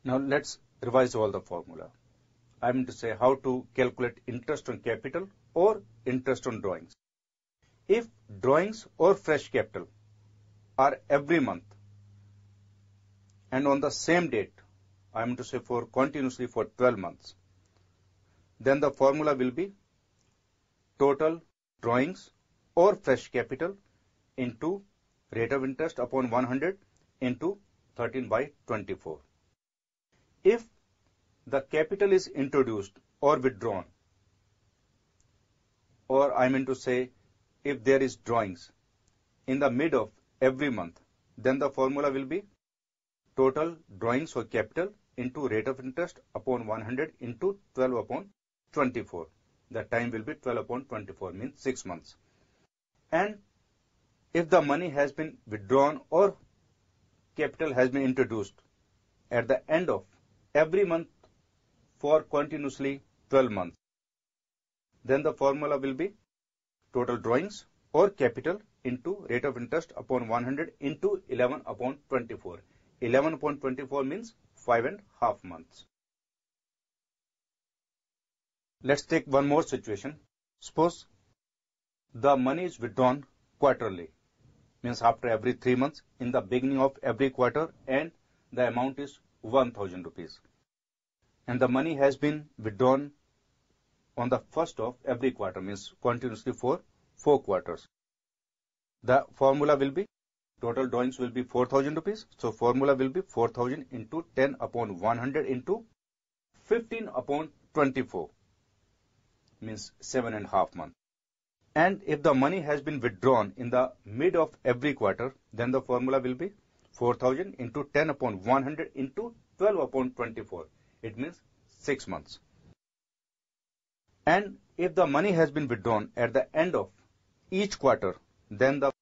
Now let's revise all the formula. I'm going to say how to calculate interest on capital or interest on drawings. If drawings or fresh capital are every month and on the same date, I'm going to say for continuously for 12 months, then the formula will be total drawings or fresh capital into rate of interest upon 100 into 13 by 24. If the capital is introduced or withdrawn, or I mean to say if there is drawings in the mid of every month, then the formula will be total drawings or capital into rate of interest upon 100 into 12 upon 24. The time will be 12 upon 24, means 6 months. And if the money has been withdrawn or capital has been introduced at the end of every month for continuously 12 months, then the formula will be total drawings or capital into rate of interest upon 100 into 11 upon 24. 11 upon 24 means 5.5 months. Let's take one more situation. Suppose the money is withdrawn quarterly, means after every 3 months in the beginning of every quarter, and the amount is 1000 rupees. And the money has been withdrawn on the first of every quarter, means continuously for 4 quarters. The formula will be total drawings will be 4000 rupees. So formula will be 4000 into 10 upon 100 into 15 upon 24, means 7.5 months. And if the money has been withdrawn in the mid of every quarter, then the formula will be 4000 into 10 upon 100 into 12 upon 24. It means 6 months. And if the money has been withdrawn at the end of each quarter, then the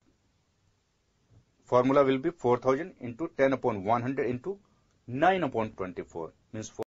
formula will be 4000 into 10 upon 100 into 9 upon 24, means 4.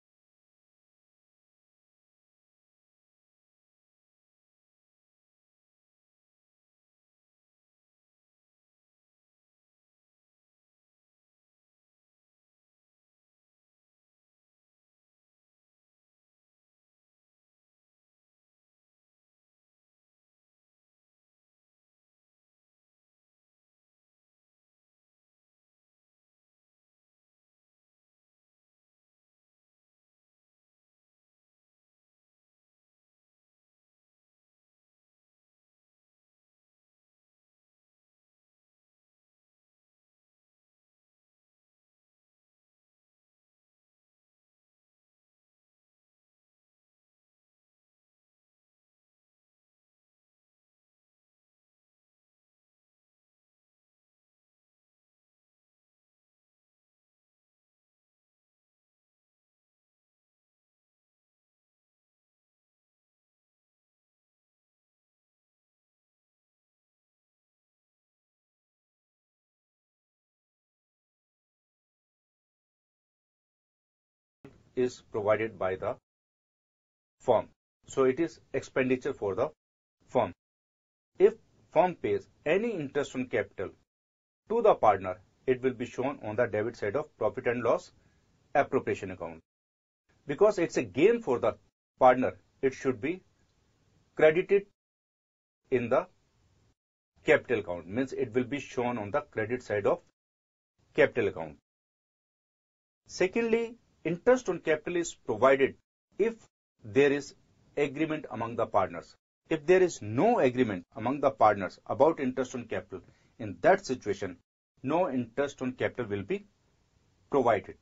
Is provided by the firm. So it is expenditure for the firm. If firm pays any interest on capital to the partner, it will be shown on the debit side of profit and loss appropriation account. Because it's a gain for the partner, it should be credited in the capital account, means it will be shown on the credit side of capital account. Secondly, interest on capital is provided if there is agreement among the partners. If there is no agreement among the partners about interest on capital, in that situation, no interest on capital will be provided.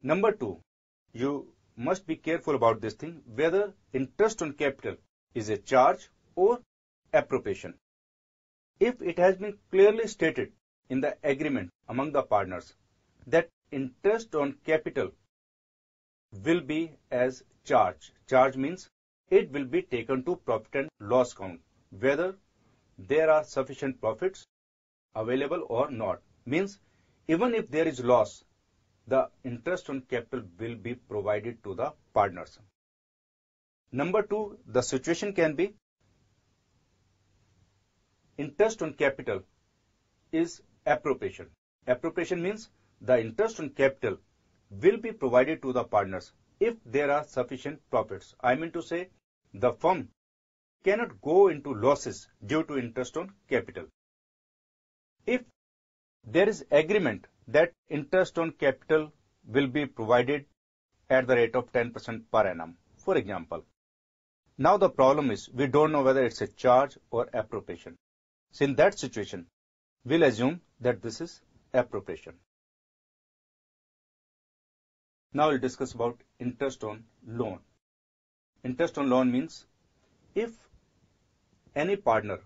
Number 2, you must be careful about this thing, whether interest on capital is a charge or appropriation. If it has been clearly stated in the agreement among the partners that interest on capital will be as charge. Charge means it will be taken to profit and loss account, whether there are sufficient profits available or not. Means even if there is loss, the interest on capital will be provided to the partners. Number 2, the situation can be interest on capital is appropriation. Appropriation means the interest on capital will be provided to the partners if there are sufficient profits. I mean to say, the firm cannot go into losses due to interest on capital. If there is agreement that interest on capital will be provided at the rate of 10% per annum, for example. Now the problem is we don't know whether it's a charge or appropriation. So in that situation, we'll assume that this is appropriation. Now we'll discuss about interest on loan. Interest on loan means if any partner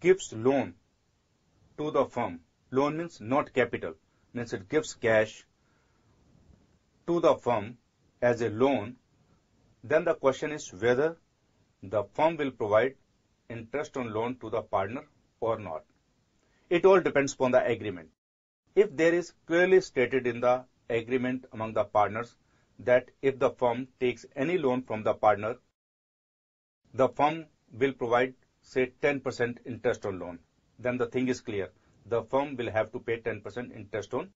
gives loan to the firm, loan means not capital, means it gives cash to the firm as a loan, then the question is whether the firm will provide interest on loan to the partner or not. It all depends upon the agreement. If there is clearly stated in the agreement among the partners that if the firm takes any loan from the partner, the firm will provide, say, 10% interest on loan, then the thing is clear. The firm will have to pay 10% interest on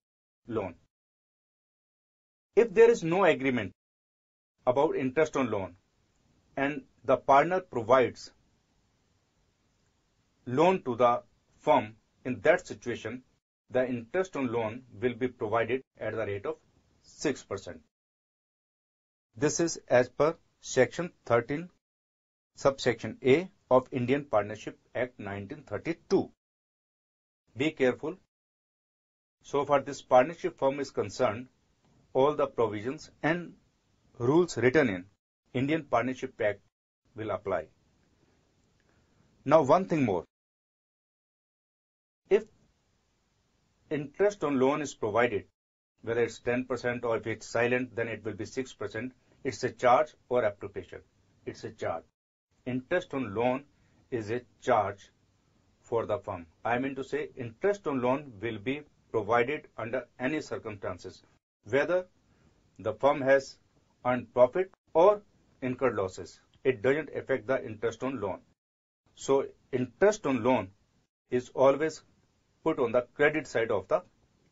loan. If there is no agreement about interest on loan and the partner provides loan to the firm, in that situation, the interest on loan will be provided at the rate of 6%. This is as per Section 13, subsection A of Indian Partnership Act 1932. Be careful. So far this partnership firm is concerned, all the provisions and rules written in Indian Partnership Act will apply. Now one thing more. If interest on loan is provided, whether it's 10% or if it's silent, then it will be 6%. It's a charge or appropriation. It's a charge. Interest on loan is a charge for the firm. I mean to say, interest on loan will be provided under any circumstances, whether the firm has earned profit or incurred losses. It doesn't affect the interest on loan. So interest on loan is always put on the credit side of the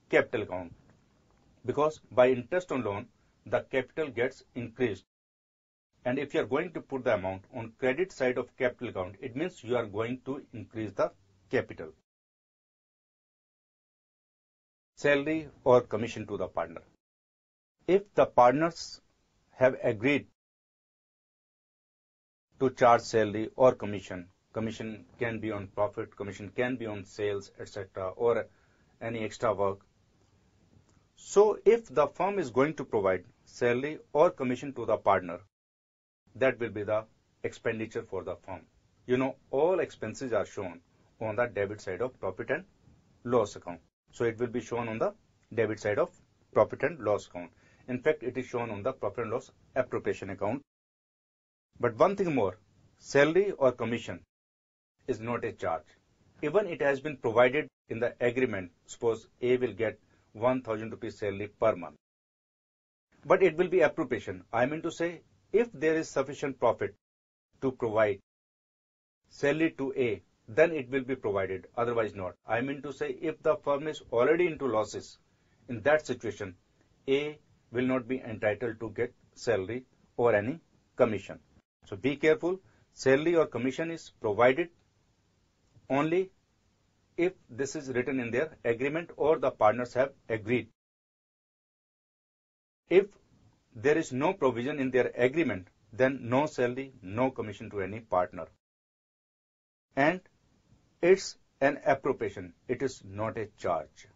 capital account, because by interest on loan, the capital gets increased. And if you are going to put the amount on credit side of capital account, it means you are going to increase the capital. Salary or commission to the partner. If the partners have agreed to charge salary or commission, commission can be on profit, commission can be on sales, etc., or any extra work. So if the firm is going to provide salary or commission to the partner, that will be the expenditure for the firm. You know, all expenses are shown on the debit side of profit and loss account. So it will be shown on the debit side of profit and loss account. In fact, it is shown on the profit and loss appropriation account. But one thing more, salary or commission is not a charge. Even it has been provided in the agreement, suppose A will get 1,000 rupees salary per month. But it will be appropriation. I mean to say, if there is sufficient profit to provide salary to A, then it will be provided, otherwise not. I mean to say, if the firm is already into losses, in that situation, A will not be entitled to get salary or any commission. So be careful, salary or commission is provided only if this is written in their agreement or the partners have agreed. If there is no provision in their agreement, then no salary, no commission to any partner. And it's an appropriation. It is not a charge.